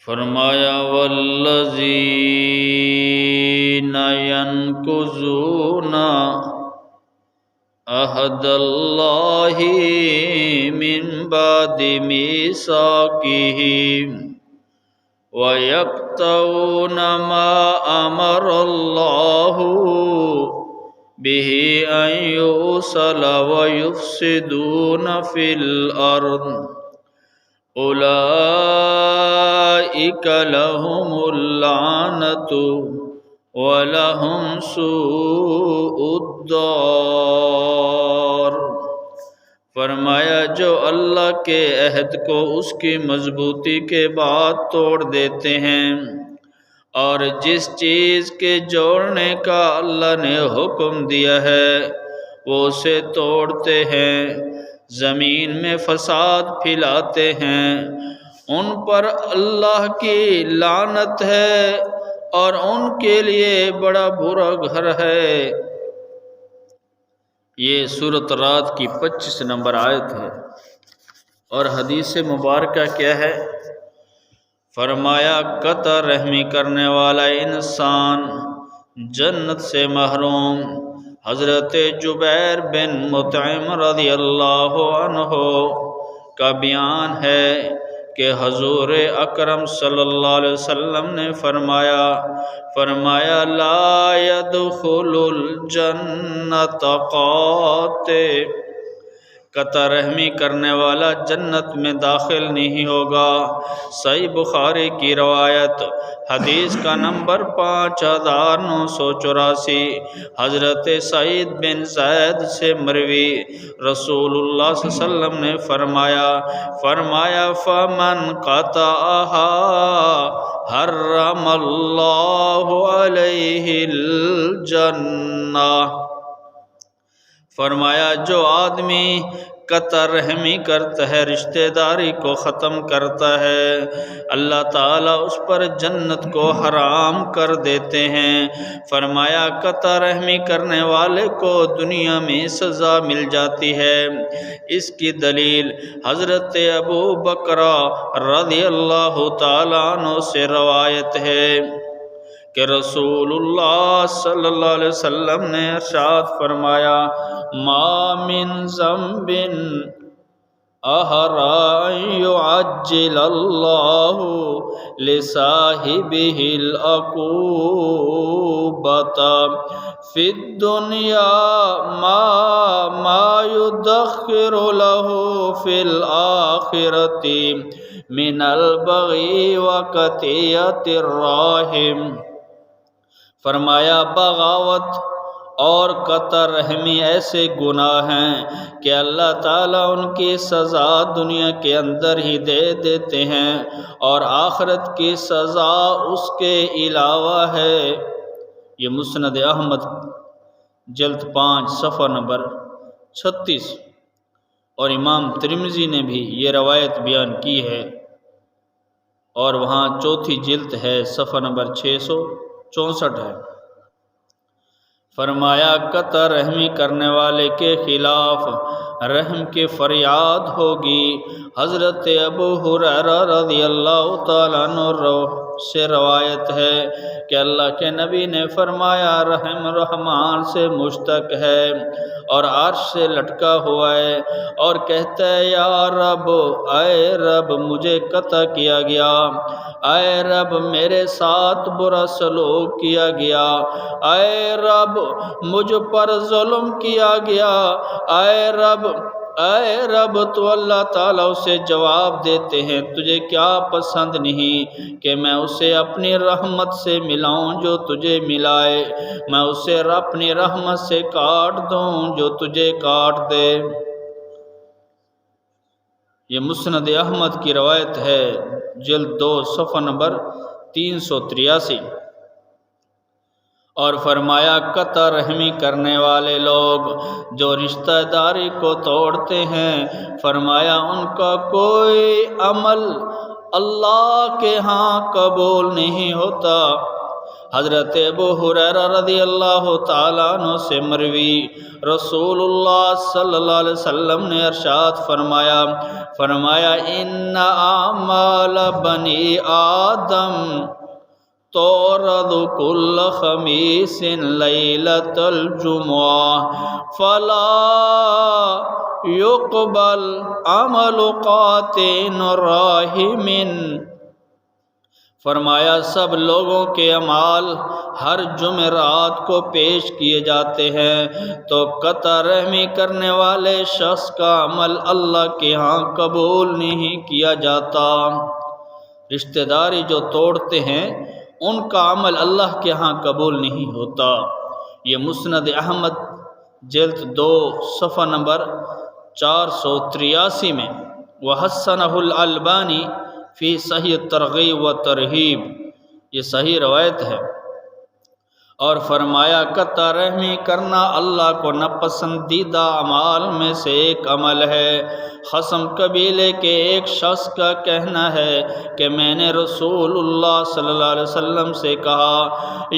فرمایا والذین ینقضون عہد اللہ من بعد میثاقہ وَيَقْطَعُونَ مَا أَمَرَ اللَّهُ بِهِ أَن يُوصَلَ وَيُفْسِدُونَ فِي الْأَرْضِ أُولَئِكَ لَهُمُ اللَّعْنَةُ وَلَهُمْ سُوءُ الدَّارِ۔ فرمایا جو اللہ کے عہد کو اس کی مضبوطی کے بعد توڑ دیتے ہیں اور جس چیز کے جوڑنے کا اللہ نے حکم دیا ہے وہ اسے توڑتے ہیں، زمین میں فساد پھیلاتے ہیں، ان پر اللہ کی لعنت ہے اور ان کے لیے بڑا برا گھر ہے۔ یہ سورۃ رعد کی 25 نمبر آیت ہے۔ اور حدیث مبارکہ کیا ہے؟ فرمایا قطع رحمی کرنے والا انسان جنت سے محروم۔ حضرت جبیر بن مطعم رضی اللہ عنہ کا بیان ہے کہ حضور اکرم صلی اللہ علیہ وسلم نے فرمایا لا يدخل الجنت قاطع، قطع رحمی کرنے والا جنت میں داخل نہیں ہوگا۔ صحیح بخاری کی روایت، حدیث کا نمبر 5984۔ حضرت سعید بن زید سے مروی، رسول اللہ صلی اللہ علیہ وسلم نے فرمایا فمن قطعها حرم اللہ علیہ الجنہ۔ فرمایا جو آدمی قطع رحمی کرتا ہے، رشتہ داری کو ختم کرتا ہے، اللہ تعالیٰ اس پر جنت کو حرام کر دیتے ہیں۔ فرمایا قطع رحمی کرنے والے کو دنیا میں سزا مل جاتی ہے۔ اس کی دلیل حضرت ابو بکر رضی اللہ تعالیٰ عنہ سے روایت ہے کہ رسول اللہ صلی اللہ علیہ وسلم نے ارشاد فرمایا ما من ذنب احرى ان يعجل اللہ لصاحبہ العقوبۃ فی الدنیا ما يدخر له فی الآخرۃ من البغی وقطیعۃ الرحم۔ فرمایا بغاوت اور قطع رحمی ایسے گناہ ہیں کہ اللہ تعالیٰ ان کی سزا دنیا کے اندر ہی دے دیتے ہیں اور آخرت کی سزا اس کے علاوہ ہے۔ یہ مسند احمد جلد 5 صفحہ نمبر 36 اور امام ترمذی نے بھی یہ روایت بیان کی ہے اور وہاں 4 جلد ہے، صفحہ نمبر 664 ہے۔ فرمایا قطع رحمی کرنے والے کے خلاف رحم کی فریاد ہوگی۔ حضرت ابو ہریرہ رضی اللہ تعالیٰ عنہ سے روایت ہے کہ اللہ کے نبی نے فرمایا رحم رحمان سے مشتق ہے اور عرش سے لٹکا ہوا ہے اور کہتا ہے یا رب، اے رب مجھے قطع کیا گیا، اے رب میرے ساتھ برا سلوک کیا گیا، اے رب مجھ پر ظلم کیا گیا، اے رب تو اللہ تعالیٰ اسے جواب دیتے ہیں تجھے کیا پسند نہیں کہ میں اسے اپنی رحمت سے ملاؤں جو تجھے ملائے، میں اسے اپنی رحمت سے کاٹ دوں جو تجھے کاٹ دے۔ یہ مسند احمد کی روایت ہے، جلد 2 صفحہ نمبر 383۔ اور فرمایا قطع رحمی کرنے والے لوگ جو رشتہ داری کو توڑتے ہیں، فرمایا ان کا کوئی عمل اللہ کے ہاں قبول نہیں ہوتا۔ حضرت ابو ہریرہ رضی اللہ تعالیٰ عنہ سے مروی رسول اللہ صلی اللہ علیہ وسلم نے ارشاد فرمایا ان اعمال بنی آدم تورد کل خمیس لیلۃ الجمعہ فلا یقبل عمل قاطع راحم۔ فرمایا سب لوگوں کے اعمال ہر جمعرات کو پیش کیے جاتے ہیں تو قطع رحمی کرنے والے شخص کا عمل اللہ کے ہاں قبول نہیں کیا جاتا۔ رشتہ داری جو توڑتے ہیں ان کا عمل اللہ کے ہاں قبول نہیں ہوتا۔ یہ مسند احمد جلد 2 صفحہ نمبر 483 میں وحسنہ الالبانی فی صحیح ترغیب و ترہیب، یہ صحیح روایت ہے۔ اور فرمایا قطع رحمی کرنا اللہ کو ناپسندیدہ اعمال میں سے ایک عمل ہے۔ خصم قبیلے کے ایک شخص کا کہنا ہے کہ میں نے رسول اللہ صلی اللہ علیہ وسلم سے کہا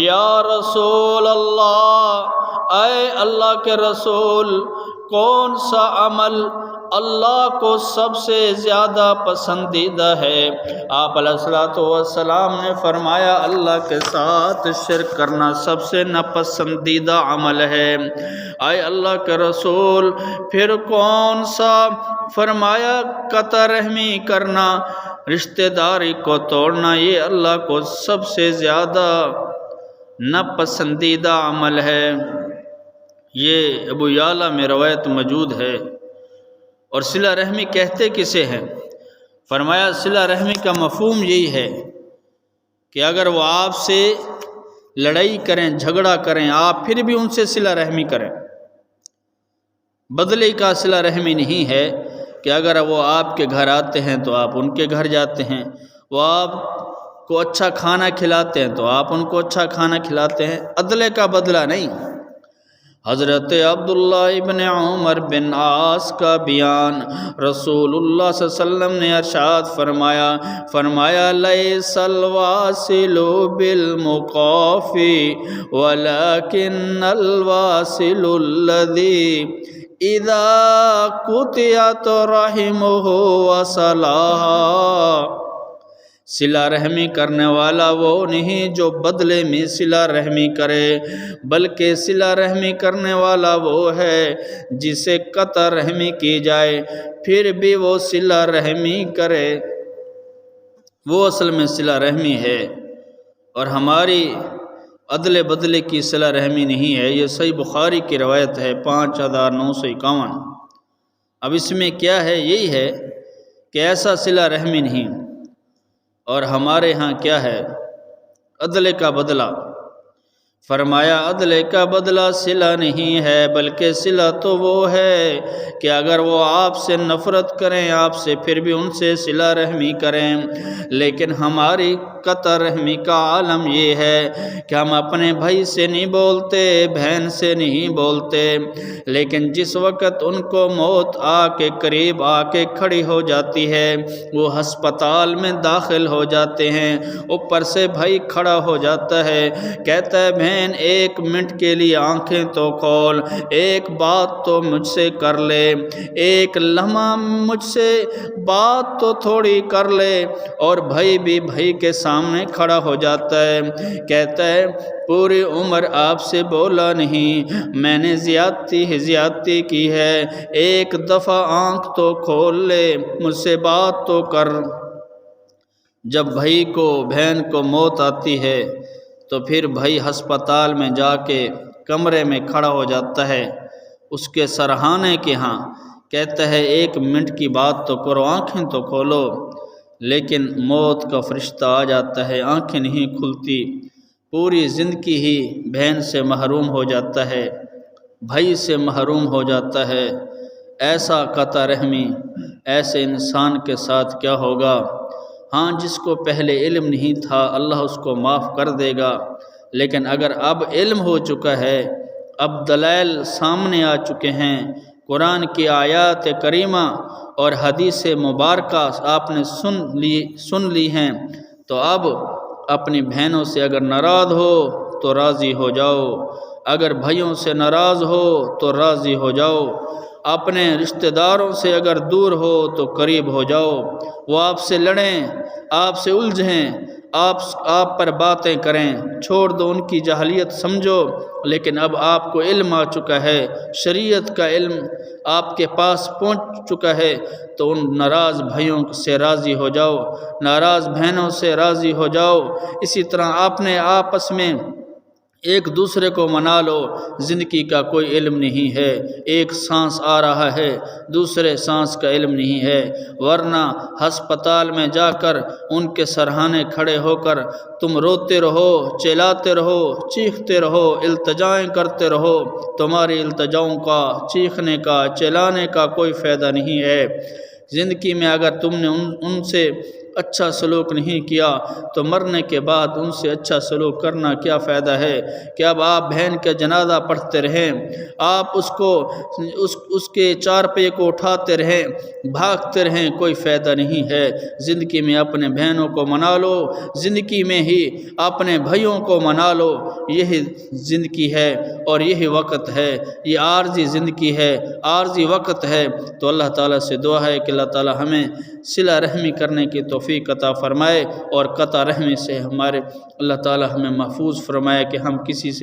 یا رسول اللہ، اے اللہ کے رسول، کون سا عمل اللہ کو سب سے زیادہ پسندیدہ ہے؟ آپ علیہ الصلوۃ والسلام نے فرمایا اللہ کے ساتھ شرک کرنا سب سے ناپسندیدہ عمل ہے۔ اے اللہ کے رسول، پھر کون سا؟ فرمایا قطع رحمی کرنا، رشتہ داری کو توڑنا، یہ اللہ کو سب سے زیادہ ناپسندیدہ عمل ہے۔ یہ ابو یعلا میں روایت موجود ہے۔ اور صلہ رحمی کہتے کسے ہیں؟ فرمایا صلہ رحمی کا مفہوم یہی ہے کہ اگر وہ آپ سے لڑائی کریں، جھگڑا کریں، آپ پھر بھی ان سے صلہ رحمی کریں۔ بدلے کا صلہ رحمی نہیں ہے کہ اگر وہ آپ کے گھر آتے ہیں تو آپ ان کے گھر جاتے ہیں، وہ آپ کو اچھا کھانا کھلاتے ہیں تو آپ ان کو اچھا کھانا کھلاتے ہیں، عدلے کا بدلہ نہیں۔ حضرت عبداللہ ابن عمر بن عاص کا بیان، رسول اللہ صلی اللہ علیہ وسلم نے ارشاد فرمایا لیس الواصل بالمقافی ولکن الواصل الذی اذا قطعت رحمہ وصلها۔ صلہ رحمی کرنے والا وہ نہیں جو بدلے میں صلہ رحمی کرے، بلکہ صلہ رحمی کرنے والا وہ ہے جسے قطع رحمی کی جائے پھر بھی وہ صلہ رحمی کرے، وہ اصل میں صلہ رحمی ہے۔ اور ہماری عدل بدلے کی صلہ رحمی نہیں ہے۔ یہ صحیح بخاری کی روایت ہے 5951۔ اب اس میں کیا ہے؟ یہی ہے کہ ایسا صلہ رحمی نہیں۔ اور ہمارے ہاں کیا ہے؟ عدل کا بدلہ۔ فرمایا عدل کا بدلہ صلہ نہیں ہے، بلکہ صلہ تو وہ ہے کہ اگر وہ آپ سے نفرت کریں، آپ سے پھر بھی ان سے صلہ رحمی کریں۔ لیکن ہماری قطع رحمی کا عالم یہ ہے کہ ہم اپنے بھائی سے نہیں بولتے، بہن سے نہیں بولتے، لیکن جس وقت ان کو موت آ کے قریب آ کے کھڑی ہو جاتی ہے، وہ ہسپتال میں داخل ہو جاتے ہیں، اوپر سے بھائی کھڑا ہو جاتا ہے، کہتا ہے بہن ایک منٹ کے لیے آنکھیں تو کھول، ایک بات تو مجھ سے کر لے، ایک لمحہ مجھ سے بات تو تھوڑی کر لے، اور بھائی بھی بھائی کے سامنے کھڑا ہو جاتا ہے، کہتا ہے پوری عمر آپ سے بولا نہیں، میں نے زیادتی کی ہے، ایک دفعہ آنکھ تو کھول لے، مجھ سے بات تو کر۔ جب بھائی کو بہن کو موت آتی ہے تو پھر بھائی ہسپتال میں جا کے کمرے میں کھڑا ہو جاتا ہے، اس کے سرہانے کے ہاں کہتا ہے ایک منٹ کی بات تو کرو، آنکھیں تو کھولو، لیکن موت کا فرشتہ آ جاتا ہے، آنکھیں نہیں کھلتی، پوری زندگی ہی بہن سے محروم ہو جاتا ہے، بھائی سے محروم ہو جاتا ہے۔ ایسا قطع رحمی ایسے انسان کے ساتھ کیا ہوگا؟ ہاں جس کو پہلے علم نہیں تھا اللہ اس کو معاف کر دے گا، لیکن اگر اب علم ہو چکا ہے، اب دلائل سامنے آ چکے ہیں، قرآن کی آیات کریمہ اور حدیث مبارکہ آپ نے سن لی ہیں، تو اب اپنی بہنوں سے اگر ناراض ہو تو راضی ہو جاؤ، اگر بھائیوں سے ناراض ہو تو راضی ہو جاؤ، اپنے رشتہ داروں سے اگر دور ہو تو قریب ہو جاؤ۔ وہ آپ سے لڑیں، آپ سے الجھیں، آپ پر باتیں کریں، چھوڑ دو ان کی جاہلیت، سمجھو لیکن اب آپ کو علم آ چکا ہے، شریعت کا علم آپ کے پاس پہنچ چکا ہے، تو ان ناراض بھائیوں سے راضی ہو جاؤ، ناراض بہنوں سے راضی ہو جاؤ۔ اسی طرح آپ نے آپس میں ایک دوسرے کو منا لو۔ زندگی کا کوئی علم نہیں ہے، ایک سانس آ رہا ہے، دوسرے سانس کا علم نہیں ہے، ورنہ ہسپتال میں جا کر ان کے سرہانے کھڑے ہو کر تم روتے رہو، چلاتے رہو، چیختے رہو، التجائیں کرتے رہو، تمہاری التجاؤں کا، چیخنے کا، چلانے کا کوئی فائدہ نہیں ہے۔ زندگی میں اگر تم نے ان سے اچھا سلوک نہیں کیا تو مرنے کے بعد ان سے اچھا سلوک کرنا کیا فائدہ ہے؟ کہ اب آپ بہن کا جنازہ پڑھتے رہیں، آپ اس کے چار پے کو اٹھاتے رہیں، بھاگتے رہیں، کوئی فائدہ نہیں ہے۔ زندگی میں اپنے بہنوں کو منا لو، زندگی میں ہی اپنے بھائیوں کو منا لو، یہی زندگی ہے اور یہی وقت ہے، یہ عارضی زندگی ہے، عارضی وقت ہے۔ تو اللہ تعالیٰ سے دعا ہے کہ اللہ تعالیٰ ہمیں صلہ رحمی کرنے کی توفیق عطا فرمائے، اور قطع رحمی سے ہمارے اللہ تعالیٰ ہمیں محفوظ فرمائے کہ ہم کسی سے